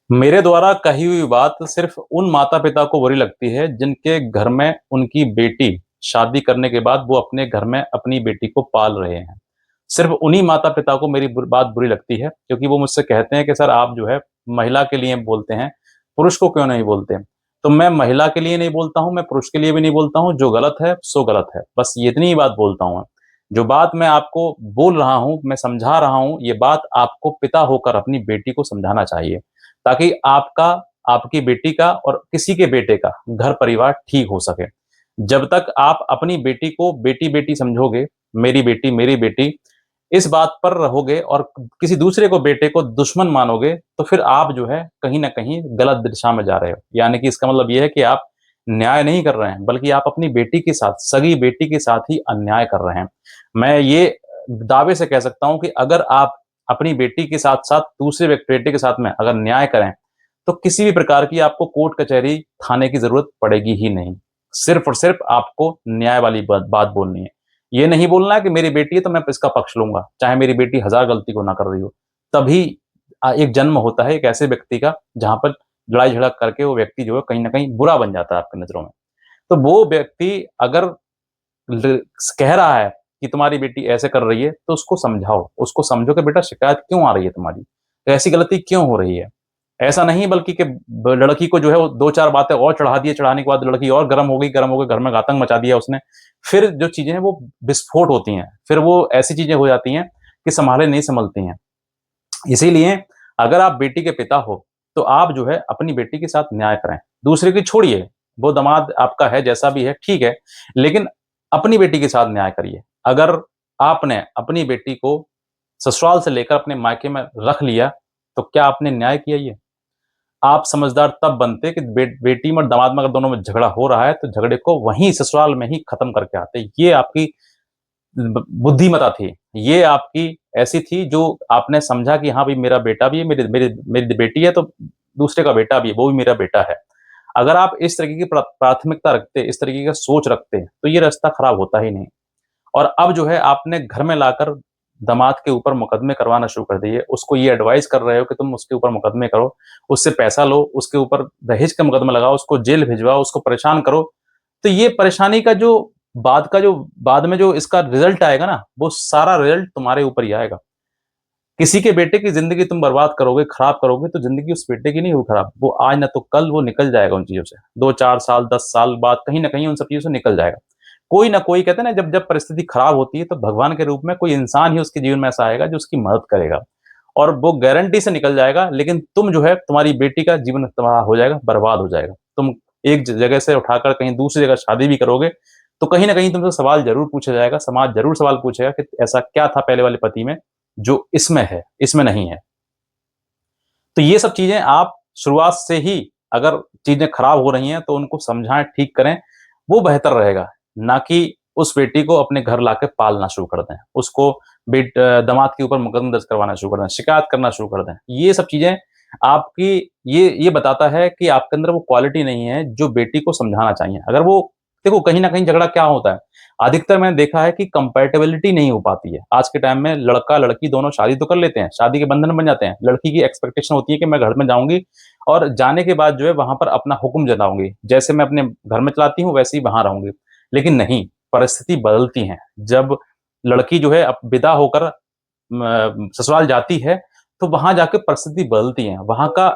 मेरे द्वारा कही हुई बात सिर्फ उन माता-पिता को बुरी लगती है जिनके घर में उनकी बेटी शादी करने के बाद वो अपने घर में अपनी बेटी को पाल रहे हैं। सिर्फ उन्हीं माता-पिता को मेरी बात बुरी लगती है क्योंकि वो मुझसे कहते हैं कि सर आप जो है महिला के लिए बोलते हैं, पुरुष को क्यों नहीं बोलते? तो मैं महिला के लिए नहीं बोलता हूँ, मैं पुरुष के लिए भी नहीं बोलता हूँ, जो गलत है सो गलत है। बस ये इतनी ही बात बोलता हूँ मैं। जो बात मैं आपको बोल रहा हूँ, मैं समझा रहा हूँ, ये बात आपको पिता होकर अपनी बेटी को समझाना चाहिए। ताकि आपका, आपकी बेटी का और किसी के बेटे का घर परिवार ठीक हो सके। जब तक आप अपनी बेटी को बेटी-बेटी समझोगे, मेरी बेटी, इस बात पर रहोगे और किसी दूसरे को बेटे को दुश्मन मानोगे, तो फिर आप जो है कहीं न कहीं गलत दिशा में जा रहे हो। यानी कि इसका मतलब ये है कि आप न्याय नहीं कर रहे हैं, बल्कि आप अपनी बेटी के साथ, सगी बेटी के साथ ही अन्याय कर रहे हैं। मैं ये दावे से कह सकता हूँ कि अगर आप अपनी बेटी के साथ-साथ दूसरे बेटे के साथ में अगर न्याय करें, तो किसी भी प्रकार की आपको कोर्ट कचहरी, थाने की ज़रूरत पड़ेगी ही नहीं। सिर्फ़ और सिर्फ़ आपको न्याय वाली बात बोलनी है। ये नहीं बोलना है कि मेरी बेटी है तो मैं इसका पक्ष लूँगा, चाहे मेरी बेटी हज़ार गलती क्यों ना कर रही हो। तभी एक जन्म होता है एक ऐसे व्यक्ति का जहाँ पर लड़ाई-झगड़ा करके वो व्यक्ति जो है कहीं न कहीं बुरा बन जाता है आपकी नज़रों में। तो वो व्यक्ति अगर ल कह रहा है कि तुम्हारी बेटी ऐसे कर रही है, तो उसको समझाओ। उसको समझो कि बेटा शिकायत क्यों आ रही है तुम्हारी? ऐसी गलती क्यों हो रही है? ऐसा नहीं बल्कि कि ब लड़की को जो है वो 2-4 बातें और चढ़ा दिए, चढ़ाने के बाद लड़की और गरम हो गई, घर में आतंक मचा दिया उसने। फिर जो चीज़ें हैं वो विस्फोट होती हैं। फिर वो ऐसी चीज़ें हो जाती हैं कि सँभाले नहीं सँभलती हैं। इसीलिए अगर आप बेटी के पिता हो, तो आप जो है अपनी बेटी के साथ न्याय करें। दूसरे की छोड़िए, वो दामाद आपका है, जैसा भी है, ठीक है। लेकिन अपनी बेटी के साथ न्याय करिए। अगर आपने अपनी बेटी को ससुराल से लेकर अपने मायके में रख लिया, तो क्या आपने न्याय किया ये? आप समझदार तब बनते कि बेटी में और दामाद में अगर दोनों में झगड़ा हो रहा है, तो झगड़े को वहीं ससुराल में ही खत्म करके आते। ये आपकी बुद्धिमता थी। ये आपकी ऐसी थी जो आपने समझा कि हाँ भाई मेरा बेटा भी है, मेरी मेरी मेरी बेटी है तो दूसरे का बेटा भी है, वो भी मेरा बेटा है। अगर आप इस तरीके की प्राथमिकता रखते, इस तरीके का सोच रखते, तो ये रास्ता खराब होता ही नहीं। और अब जो है आपने घर में लाकर दामाद के ऊपर मुकदमे करवाना शुरू कर दिए। उसको ये एडवाइस कर रहे हो कि तुम उसके ऊपर मुकदमे करो, उससे पैसा लो, उसके ऊपर दहेज का मुकदमा लगाओ, उसको जेल भिजवाओ, उसको परेशान करो। तो ये परेशानी का जो बाद में जो इसका रिज़ल्ट आएगा ना, वो सारा रिज़ल्ट तुम्हारे ऊपर ही आएगा। किसी के बेटे की ज़िंदगी तुम बर्बाद करोगे, खराब करोगे तो ज़िंदगी उस बेटे की नहीं हुई खराब। वो आज ना तो कल वो निकल जाएगा उन चीज़ों से। 2-4 साल, 10 साल बाद कहीं न कहीं उन सब चीज़ों से निकल जाएगा। कोई ना कोई कहते हैं ना जब जब परिस्थिति खराब होती है तो भगवान के रूप में कोई इंसान ही उसके जीवन में ऐसा आएगा जो उसकी मदद करेगा। और वो गारंटी से निकल जाएगा लेकिन तुम जो है तुम्हारी बेटी का जीवन तबाह हो जाएगा, बर्बाद हो जाएगा। तुम एक जगह से उठाकर कहीं दूसरी जगह शादी भी करोगे, तो कहीं न कहीं तुमसे सवाल ज़रूर पूछा जाएगा, समाज ज़रूर सवाल पूछेगा कि ऐसा क्या था पहले वाले पति में, जो इसमें है, इसमें नहीं है। तो ये सब चीज़ें आप शुरुआत से ही अगर चीज़ें खराब हो रही हैं तो उनको समझाएँ, ठीक करें, वो बेहतर रहेगा। ना कि उस बेटी को अपने घर लाके पालना शुरू कर दें। उसको दामाद के ऊपर मुकदमा दर्ज करवाना शुरू कर दें, शिकायत करना शुरू कर दें। ये सब चीज़ें आपकी ये बताता है कि आपके अंदर वो क्वालिटी नहीं है जो बेटी को समझाना चाहिए। अगर वो देखो कहीं न कहीं झगड़ा क्या होता है, अधिकतर मैंने देखा है कि कंपैटिबिलिटी नहीं हो पाती है। आज के टाइम में लड़का-लड़की दोनों शादी तो कर लेते हैं, शादी के बंधन में बन जाते हैं। लड़की की एक्सपेक्टेशन होती है कि मैं घर में जाऊँगी और जाने के बाद जो है वहाँ पर अपना हुक्म जताऊँगी। जैसे मैं अपने घर में चलाती हूँ वैसे ही वहाँ रहूँगी। लेकिन नहीं, परिस्थिति बदलती है। जब लड़की जो है विदा होकर ससुराल जाती है, तो वहाँ जाके परिस्थिति बदलती है। वहाँ का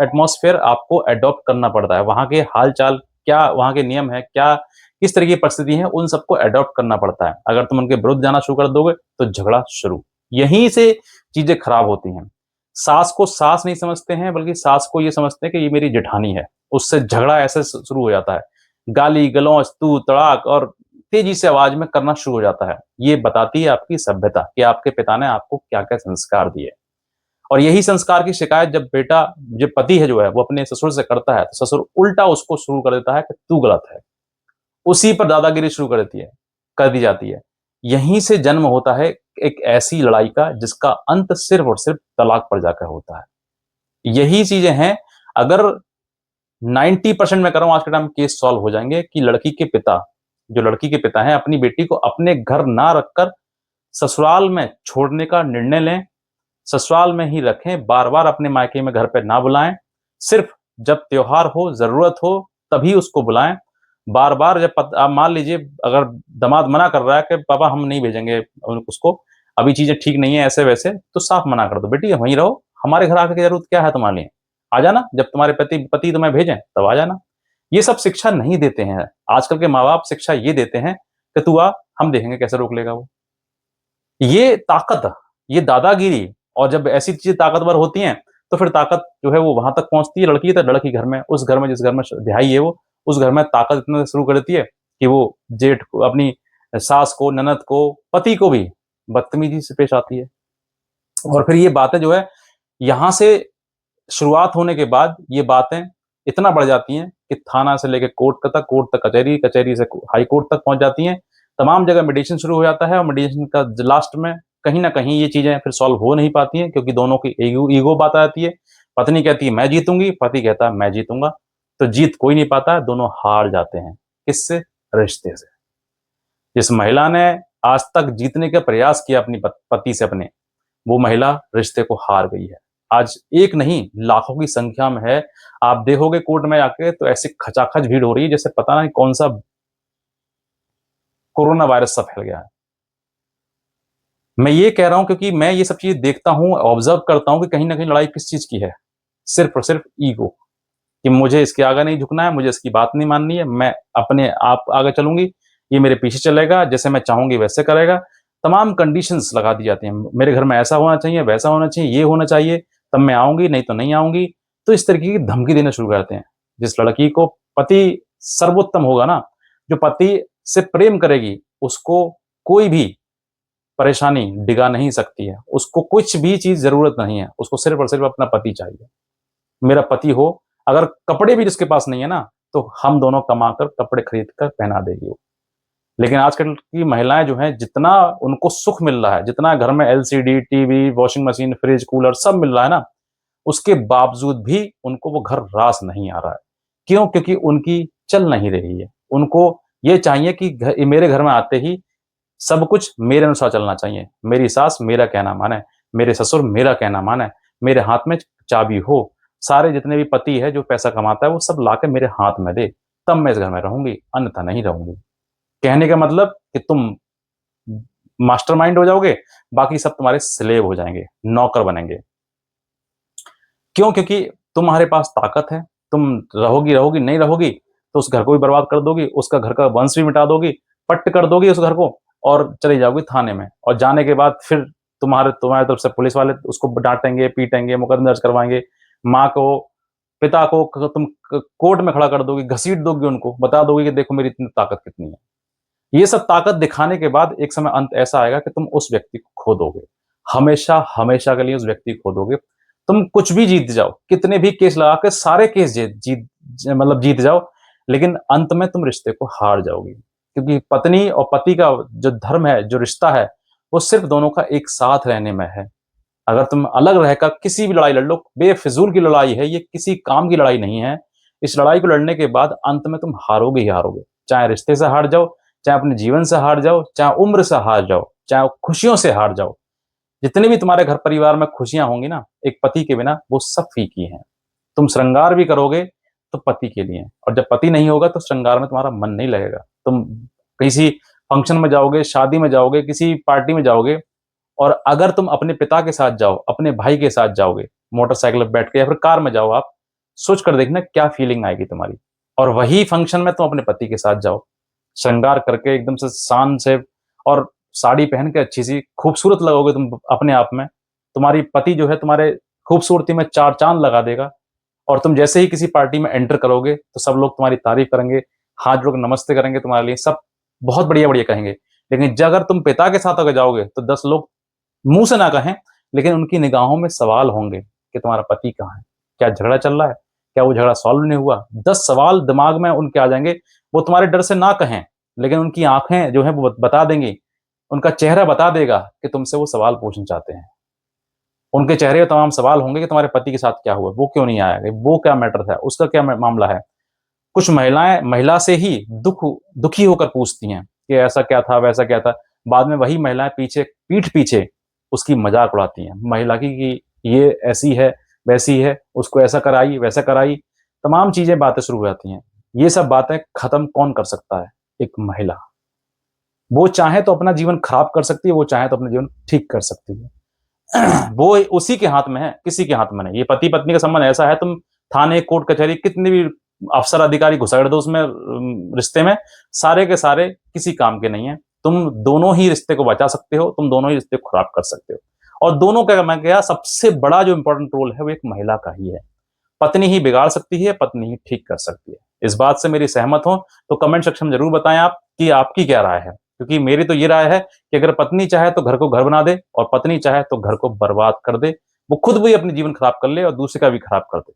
एटमॉस्फेयर आपको एडॉप्ट करना पड़ता है। वहाँ के हाल-चाल क्या वहाँ के नियम हैं, क्या किस तरह की परिस्थिति है, उन सबको एडॉप्ट करना पड़ता है। अगर तुम उनके विरुद्ध जाना शुरू कर दोगे, तो झगड़ा शुरू। यहीं से चीज़ें खराब होती हैं। सास को सास नहीं समझते हैं, बल्कि सास को ये समझते हैं कि ये मेरी जेठानी है। उससे झगड़ा ऐसे शुरू हो जाता है। गाली-गलौच, तू-तड़ाक और तेज़ी से आवाज़ में करना शुरू हो जाता है। ये बताती है आपकी सभ्यता कि आपके पिता ने आपको क्या-क्या संस्कार दिए। और यही संस्कार की शिकायत जब पति है जो है, वो अपने ससुर से करता है, तो ससुर उल्टा उसको शुरू कर देता है कि तू गलत है। उसी पर दादागिरी शुरू कर दी जाती है। यहीं से जन्म होता है एक ऐसी लड़ाई का जिसका अंत सिर्फ़ और सिर्फ़ तलाक पर जाकर होता है। यही चीज़ें हैं, अगर 90% मैं कह रहा हूँ आज के टाइम में केस सॉल्व हो जाएँगे कि जो लड़की के पिता हैं, अपनी बेटी को अपने घर ना रखकर ससुराल में छोड़ने का निर्णय लें, ससुराल में ही रखें, बार-बार अपने मायके में घर पे ना बुलाएँ सिर्फ जब त्योहार हो, ज़रूरत हो, तभी उसको बुलाएँ। बार-बार जब आप मान लीजिए अगर दामाद मना कर रहा है कि पापा हम नहीं भेजेंगे उसको, अभी चीज़ें ठीक नहीं है ऐसे-वैसे, तो साफ मना कर दो, बेटी वहीं रहो, हमारे घर आने की ज़रूरत क्या है तुम्हारे लिए? आ जाना, जब तुम्हारे पति पति तुम्हें भेजें, तब आ जाना। ये सब शिक्षा नहीं देते हैं। आजकल के माँ-बाप शिक्षा ये देते हैं कि तू आ, हम देखेंगे कैसे रोक लेगा वो। ये ताकत, ये दादागिरी, और जब ऐसी चीज़ें ताकतवर होती हैं, तो फिर ताकत जो है वो वहाँ तक पहुँचती है लड़की तक, लड़की घर में, उस घर में जिस घर में ब्याही है वो, उस घर में ताकत इतना शुरू कर देती है कि वो जेठ को, अपनी सास को, ननद को, पति को भी बदतमीज़ी से पेश आती है। और फिर ये बातें जो है, यहाँ से शुरुआत होने के बाद ये बातें इतना बढ़ जाती हैं कि थाना से लेके कोर्ट तक कचहरी, कचहरी से हाई कोर्ट तक पहुँच जाती हैं। तमाम जगह मीडिएशन शुरू हो जाता है और मीडिएशन का लास्ट में कहीं न कहीं ये चीज़ें फिर सॉल्व हो नहीं पाती हैं, क्योंकि दोनों की ईगो ईगो बात आ जाती है। पत्नी कहती है मैं जीतूँगी, पति कहता है मैं जीतूँगा। तो जीत कोई नहीं पाता, दोनों हार जाते हैं। किससे? रिश्ते से। जिस महिला ने आज तक जीतने का प्रयास किया अपनी पति से अपने, वो महिला रिश्ते को हार गई है। आज एक नहीं, लाखों की संख्या में है। आप देखोगे कोर्ट में आके तो ऐसी खचाखच भीड़ हो रही है जैसे पता नहीं कौन-सा कोरोना वायरस सा फैल गया है। मैं ये कह रहा हूँ क्योंकि मैं ये सब चीज़ें देखता हूँ, ऑब्ज़र्व करता हूँ कि कहीं न कहीं लड़ाई किस चीज़ की है। सिर्फ़ और सिर्फ़ ईगो, कि मुझे इसके आगे नहीं झुकना है, मुझे इसकी बात नहीं माननी है, मैं अपने आप आगे चलूँगी, ये मेरे पीछे चलेगा, जैसे मैं चाहूँगी वैसे करेगा। तमाम कंडीशंस लगा दी जाती हैं। मेरे घर में ऐसा होना चाहिए, वैसा होना चाहिए, ये होना चाहिए, तब मैं आऊँगी, नहीं तो नहीं आऊँगी। तो इस तरीके की धमकी देना शुरू कर देते हैं। जिस लड़की को पति सर्वोत्तम होगा ना, जो पति से प्रेम करेगी, उसको कोई भी परेशानी डिगा नहीं सकती है। उसको कुछ भी चीज़ ज़रूरत नहीं है, उसको सिर्फ़ और सिर्फ़ अपना पति चाहिए। मेरा पति हो, अगर कपड़े भी जिसके पास नहीं है ना, तो हम दोनों कमाकर कपड़े खरीद कर पहना देगी वो। लेकिन आजकल की महिलाएँ जो हैं, जितना उनको सुख मिल रहा है, जितना घर में LCD, TV, washing machine, fridge, cooler सब मिल रहा है ना, उसके बावजूद भी उनको वो घर रास नहीं आ रहा है। क्यों? क्योंकि उनकी चल नहीं रही है। उनको ये चाहिए कि मेरे घर में आते ही सब कुछ मेरे अनुसार चलना चाहिए। मेरी सास मेरा कहना माने, मेरे ससुर मेरा कहना माने, मेरे हाथ में चाबी हो, सारे जितने भी पति है जो पैसा कमाता है वो सब लाके मेरे हाथ में दे, तब मैं इस घर में रहूँगी, अन्यथा नहीं रहूँगी। कहने का मतलब कि तुम मास्टरमाइंड हो जाओगे, बाकी सब तुम्हारे स्लेव हो जाएँगे, नौकर बनेंगे। क्यों? क्योंकि तुम्हारे पास ताकत है, तुम रहोगी, नहीं रहोगी, तो उस घर को भी बर्बाद कर दोगी, उसका घर का वंश भी मिटा दोगी, पट्ट कर दोगी उस घर को और चली जाओगी थाने में, और जाने के बाद फिर तुम्हारे तुम्हारी तरफ से पुलिस वाले उसको डाँटेंगे, पीटेंगे, मुकदमा दर्ज करवाएँगे। माँ को, पिता को तुम कोर्ट में खड़ा कर दोगी, घसीट दोगी उनको, बता दोगी कि देखो मेरी इतनी ताकत कितनी है। ये सब ताकत दिखाने के बाद एक समय अंत ऐसा आएगा कि तुम उस व्यक्ति को खो दोगे। हमेशा, हमेशा के लिए उस व्यक्ति को खो दोगे। तुम कुछ भी जीत जाओ, कितने भी केस लगा के सारे केस जीत जाओ, लेकिन अंत में तुम रिश्ते को हार जाओगी। क्योंकि पत्नी और पति का जो धर्म है, जो रिश्ता है, वो सिर्फ़ दोनों का एक साथ रहने में है। अगर तुम अलग रहकर किसी भी लड़ाई लड़ लो, बेफिज़ूल की लड़ाई है, ये किसी काम की लड़ाई नहीं है। इस लड़ाई को लड़ने के बाद अंत में तुम हारोगे ही हारोगे। चाहे रिश्ते से हार जाओ, चाहे अपने जीवन से हार जाओ, चाहे उम्र से हार जाओ, चाहे खुशियों से हार जाओ। जितनी भी तुम्हारे घर परिवार में खुशियाँ होंगी ना, एक पति के बिना वो सब फीकी हैं। तुम श्रृंगार भी करोगे तो पति के लिए, और जब पति नहीं होगा तो श्रृंगार में तुम्हारा मन नहीं लगेगा। तुम किसी फंक्शन में जाओगे, शादी में जाओगे, किसी पार्टी में जाओगे, और अगर तुम अपने पिता के साथ जाओ, अपने भाई के साथ जाओगे, मोटरसाइकिल पे बैठ के या फिर कार में जाओ आप, सोच कर देखना क्या फीलिंग आएगी तुम्हारी। और वही फंक्शन में तुम अपने पति के साथ जाओ, श्रृंगार करके एकदम से शान से, और साड़ी पहन के अच्छी-सी खूबसूरत लगोगे तुम अपने आप में। तुम्हारी पति जो है तुम्हारे खूबसूरती में 4 चाँद लगा देगा, और तुम जैसे ही किसी पार्टी में एंटर करोगे, तो सब लोग तुम्हारी तारीफ़ करेंगे, हाथ जोड़ के नमस्ते करेंगे तुम्हारे लिए, सब बहुत बढ़िया-बढ़िया कहेंगे। लेकिन अगर तुम पिता के साथ अगर जाओगे, तो 10 लोग मुँह से ना कहें, लेकिन उनकी निगाहों में सवाल होंगे कि तुम्हारा पति कहाँ है? क्या झगड़ा चल रहा है? क्या वो झगड़ा सॉल्व नहीं हुआ? 10 सवाल दिमाग में उनके आ जाएँगे। वो तुम्हारे डर से ना कहें, लेकिन उनकी आँखें जो हैं वो बता देंगी, उनका चेहरा बता देगा कि तुमसे वो सवाल पूछना चाहते हैं। उनके चेहरे पे तमाम सवाल होंगे कि तुम्हारे पति के साथ क्या हुआ? वो क्यों नहीं आया? वो क्या मैटर था? उसका क्या मामला है? कुछ महिलाएँ महिला से ही दुखी होकर पूछती हैं कि ऐसा क्या था, वैसा क्या था? बाद में वही महिलाएँ पीठ पीछे उसकी मज़ाक उड़ाती हैं। महिला की कि ये ऐसी है, वैसी है, उसको ऐसा कराई, वैसा कराई, तमाम चीज़ें बातें शुरू हो जाती हैं। ये सब बातें खत्म कौन कर सकता है? एक महिला। वो चाहे तो अपना जीवन खराब कर सकती है, वो चाहे तो अपना जीवन ठीक कर सकती है। वो उसी के हाथ में है, किसी के हाथ में नहीं। ये पति-पत्नी का संबंध ऐसा है, तुम थाने, कोर्ट, कचहरी कितने भी अफ़सर, अधिकारी घुसेड़ दो उसमें रिश्ते में, सारे के सारे किसी काम के नहीं हैं। तुम दोनों ही रिश्ते को बचा सकते हो, तुम दोनों ही रिश्ते को खराब कर सकते हो। और दोनों का मैं क्या सबसे बड़ा जो इम्पोर्टेंट रोल है, वो एक महिला का ही है। पत्नी ही बिगाड़ सकती है, पत्नी ही ठीक कर सकती है। इस बात से मेरी सहमत हो, तो कमेंट सेक्शन में ज़रूर बताएँ आप कि आपकी क्या राय है? क्योंकि मेरी तो ये राय है कि अगर पत्नी चाहे तो घर को घर बना दे और पत्नी चाहे तो घर को बर्बाद कर दे। वो खुद भी अपनी जीवन खराब कर ले और दूसरे का भी खराब कर दे।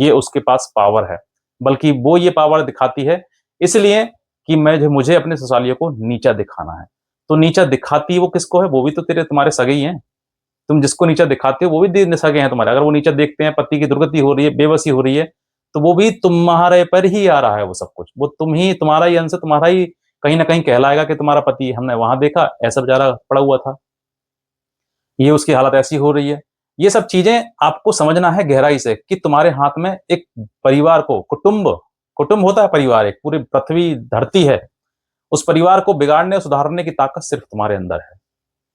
ये उसके पास पावर है। बल्कि वो ये पावर दिखाती है इसलिए कि मुझे अपने ससुरालियों को नीचा दिखाना है। तो नीचा दिखाती वो किसको है? वो भी तो तुम्हारे सगे ही हैं। तुम जिसको नीचा दिखाते हो वो भी सगे हैं तुम्हारे। अगर वो नीचा देखते हैं, पति की दुर्गति हो रही है, बेबसी हो रही है, तो वो भी तुम्हारे पर ही आ रहा है वो सब कुछ। वो तुम्हारा ही अंश, तुम्हारा ही कहीं न कहीं कहलाएगा कि तुम्हारा पति हमने वहाँ देखा, ऐसा बेचारा पड़ा हुआ था। ये उसकी हालत ऐसी हो रही है। ये सब चीज़ें आपको समझना है गहराई से कि तुम्हारे हाथ में एक परिवार को कुटुंब होता है परिवार, एक पूरी पृथ्वी, धरती है। उस परिवार को बिगाड़ने और सुधारने की ताकत सिर्फ़ तुम्हारे अंदर है।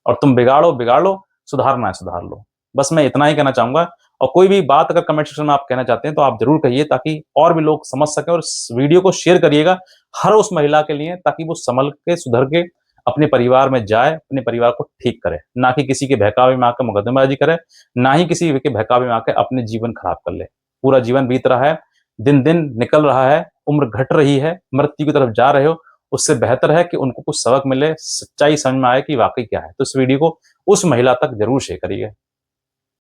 और तुम बिगाड़ लो, सुधारना है सुधार लो। बस मैं इतना ही कहना चाहूँगा। और कोई भी बात अगर कमेंट सेक्शन में आप कहना चाहते हैं तो आप ज़रूर कहिए, ताकि और भी लोग समझ सकें, और इस वीडियो को शेयर करिएगा हर उस महिला के लिए, ताकि वो संभल के, सुधर के अपने परिवार में जाए, अपने परिवार को ठीक करे। ना कि किसी के बहकावे में आकर मुकदमेबाज़ी करे, ना ही किसी के बहकावे में आके अपने जीवन खराब कर ले। पूरा जीवन बीत रहा है, दिन-दिन निकल रहा है, उम्र घट रही है, मृत्यु की तरफ जा रहे हो, उससे बेहतर है कि उनको कुछ सबक मिले, सच्चाई समझ में आए कि वाक़ई क्या है। तो इस वीडियो को उस महिला तक ज़रूर शेयर करिए।